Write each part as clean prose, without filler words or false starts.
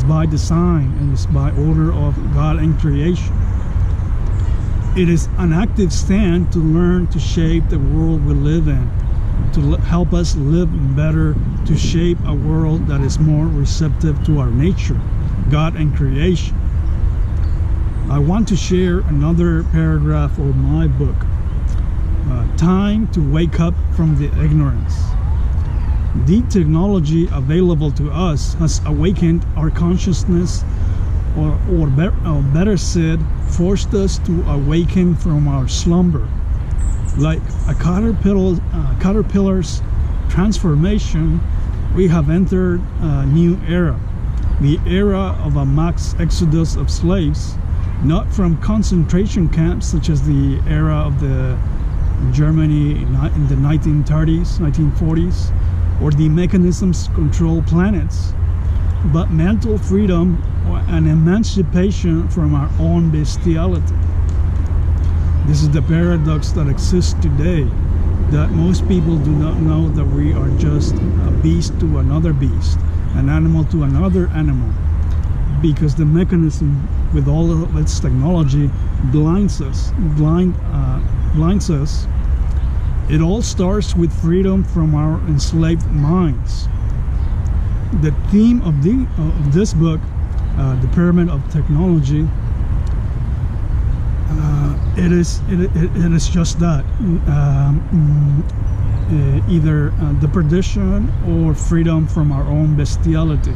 by design and is by order of God and creation. It is an active stand to learn to shape the world we live in, to help us live better, to shape a world that is more receptive to our nature, God and creation. I want to share another paragraph of my book, Time to Wake Up from the Ignorance. The technology available to us has awakened our consciousness, or better said, forced us to awaken from our slumber. Like a caterpillar's transformation, we have entered a new era, the era of a mass exodus of slaves, not from concentration camps such as the era of the Germany in the 1930s, 1940s, or the mechanisms control planets, but mental freedom and emancipation from our own bestiality. This is the paradox that exists today, that most people do not know that we are just a beast to another beast, an animal to another animal, because the mechanism with all of its technology blinds us. It all starts with freedom from our enslaved minds. The theme of this book, The Pyramid of Technology, it is just that, either the perdition or freedom from our own bestiality.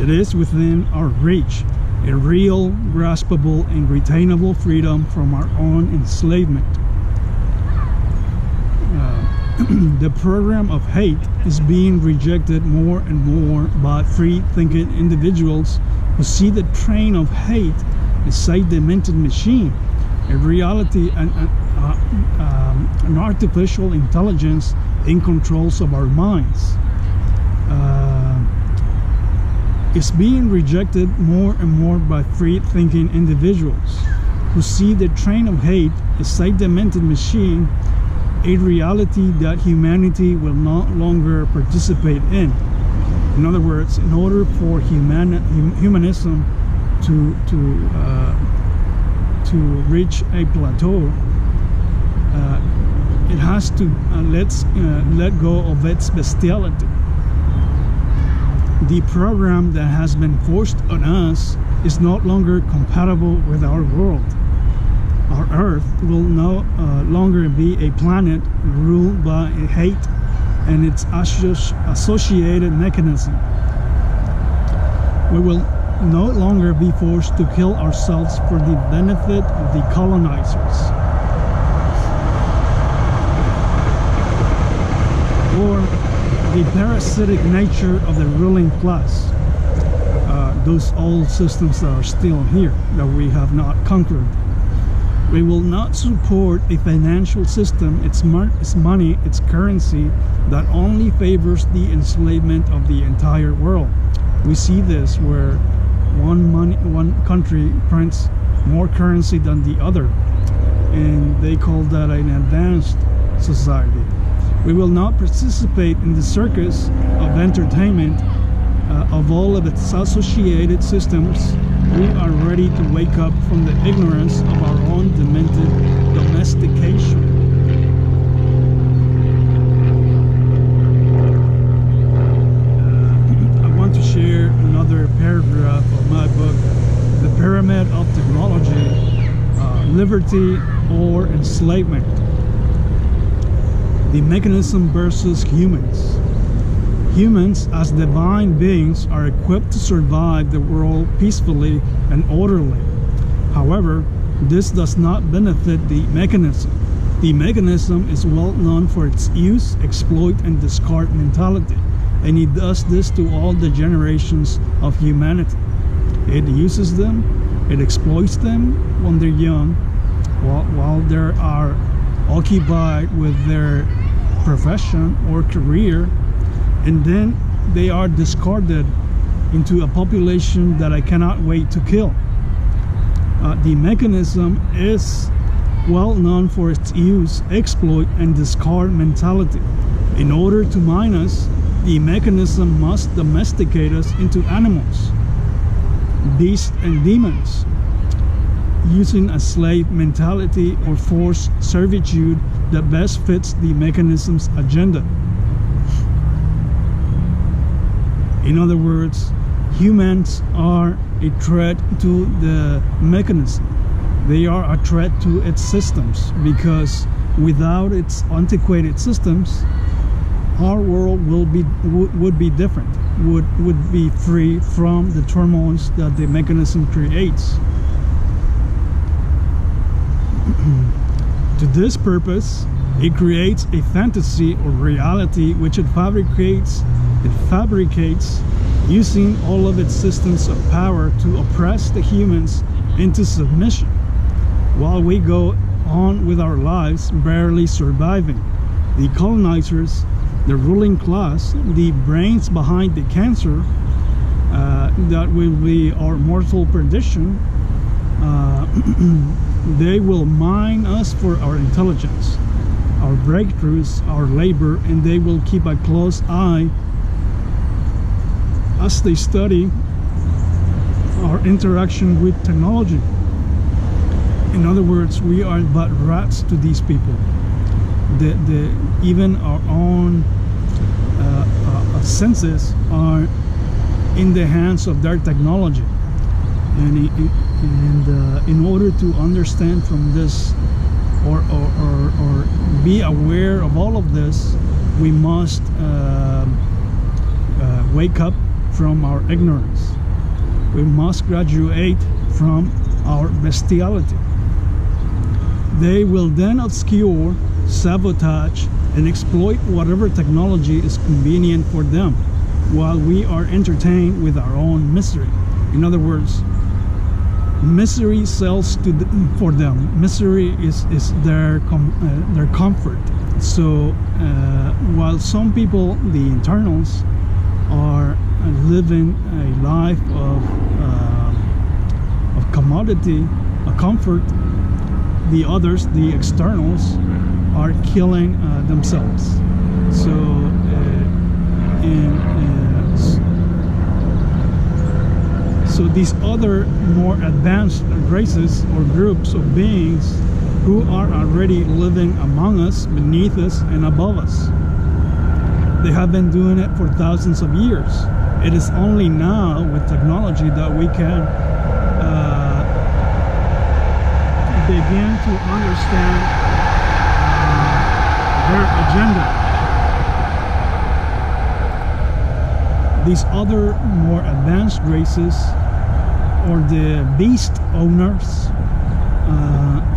It is within our reach, a real, graspable, and retainable freedom from our own enslavement. The program of hate is being rejected more and more by free-thinking individuals who see the train of hate as a demented machine, a reality, an artificial intelligence in controls of our minds. It's being rejected more and more by free-thinking individuals who see the train of hate as a demented machine, a reality that humanity will no longer participate in. In other words, in order for humanism to reach a plateau, it has to let go of its bestiality. The program that has been forced on us is no longer compatible with our world. Our Earth will no longer be a planet ruled by hate and its associated mechanism. We will no longer be forced to kill ourselves for the benefit of the colonizers, or the parasitic nature of the ruling class, those old systems that are still here, that we have not conquered. We will not support a financial system, its money, its currency, that only favors the enslavement of the entire world. We see this where one country prints more currency than the other, and they call that an advanced society. We will not participate in the circus of entertainment of all of its associated systems. We are ready to wake up from the ignorance of our own demented domestication. I want to share another paragraph of my book, The Pyramid of Technology, Liberty or Enslavement. The mechanism versus humans. Humans, as divine beings, are equipped to survive the world peacefully and orderly. However, this does not benefit the mechanism. The mechanism is well known for its use, exploit, and discard mentality, and it does this to all the generations of humanity. It uses them, it exploits them when they're young, while they are occupied with their profession or career, and then they are discarded into a population that I cannot wait to kill. The mechanism is well known for its use, exploit, and discard mentality. In order to mine us, the mechanism must domesticate us into animals. beasts and demons, using a slave mentality or forced servitude that best fits the mechanism's agenda. In other words, humans are a threat to the mechanism. They are a threat to its systems, because without its antiquated systems, our world would be different, would be free from the turmoils that the mechanism creates. To this purpose, it creates a fantasy or reality which it fabricates using all of its systems of power to oppress the humans into submission, while we go on with our lives barely surviving. The colonizers, the ruling class, the brains behind the cancer that will be our mortal perdition, they will mine us for our intelligence, our breakthroughs, our labor, and they will keep a close eye as they study our interaction with technology. In other words, we are but rats to these people. Even our own senses are in the hands of their technology. And in order to understand from this, or be aware of all of this, we must wake up from our ignorance. We must graduate from our bestiality. They will then obscure, sabotage, and exploit whatever technology is convenient for them, while we are entertained with our own misery. In other words, misery sells for them. Misery is their comfort. So while some people, the internals, are living a life of commodity, a comfort, the others, the externals, are killing themselves. So so these other more advanced races or groups of beings who are already living among us, beneath us, and above us, they have been doing it for thousands of years. It is only now with technology that we can begin to understand their agenda. These other more advanced races, or the beast owners,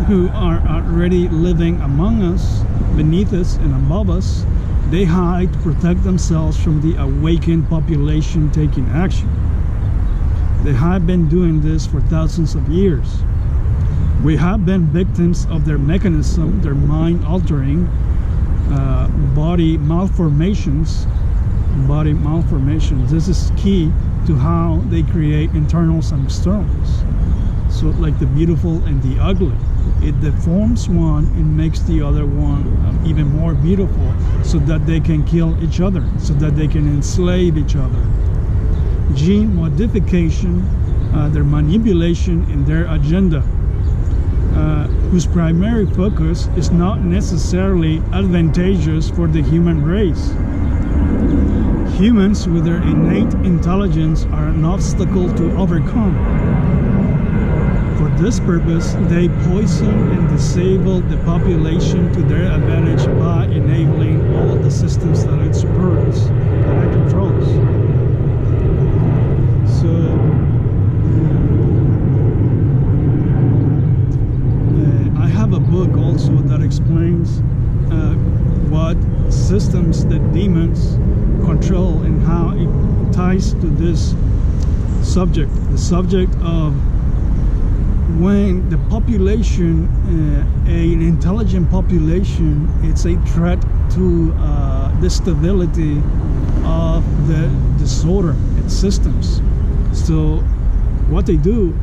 who are already living among us, beneath us, and above us, they hide to protect themselves from the awakened population taking action. They have been doing this for thousands of years. We have been victims of their mechanism, their mind-altering, body malformations. This is key to how they create internals and externals. So like the beautiful and the ugly, it deforms one and makes the other one even more beautiful, so that they can kill each other, so that they can enslave each other. Gene modification, their manipulation, and their agenda, whose primary focus is not necessarily advantageous for the human race. Humans with their innate intelligence are an obstacle to overcome. For this purpose, they poison and disable the population to their advantage by enabling all the systems that it supports, that it controls. So, I have a book also that explains what systems that demons control and how it ties to this subject, the subject of when the population, an intelligent population, it's a threat to the stability of the disorder, its systems. So what they do,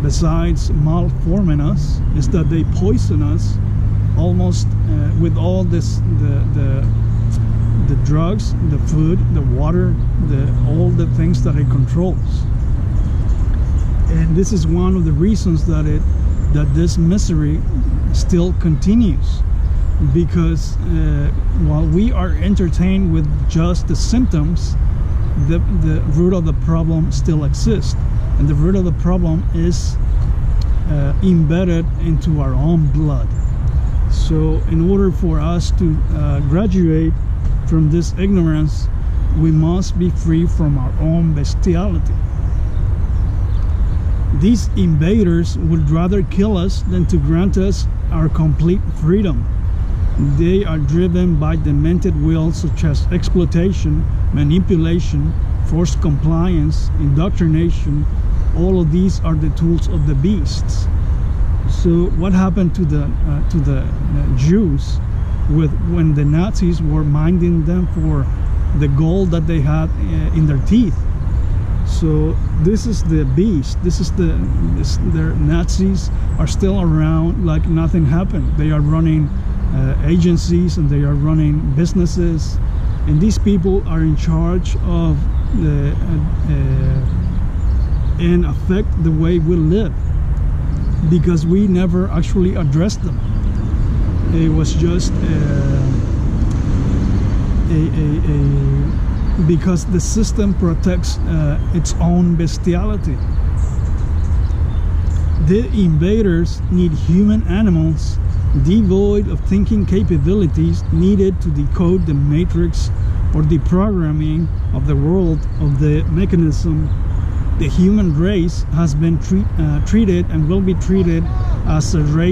besides malforming us, is that they poison us almost with all this, the drugs, the food, the water, all the things that it controls. And this is one of the reasons that this misery still continues, because while we are entertained with just the symptoms, the root of the problem still exists, and the root of the problem is embedded into our own blood. So in order for us to graduate from this ignorance, we must be free from our own bestiality. These invaders would rather kill us than to grant us our complete freedom. They are driven by demented wills such as exploitation, manipulation, forced compliance, indoctrination. All of these are the tools of the beasts. So what happened to the Jews when the Nazis were minding them for the gold that they had in their teeth? So this is the beast. Their Nazis are still around like nothing happened. They are running agencies, and they are running businesses, and these people are in charge of and affect the way we live, because we never actually addressed them. It was just because the system protects its own bestiality. The invaders need human animals devoid of thinking capabilities needed to decode the matrix or the programming of the world of the mechanism. The human race has been treated and will be treated as a race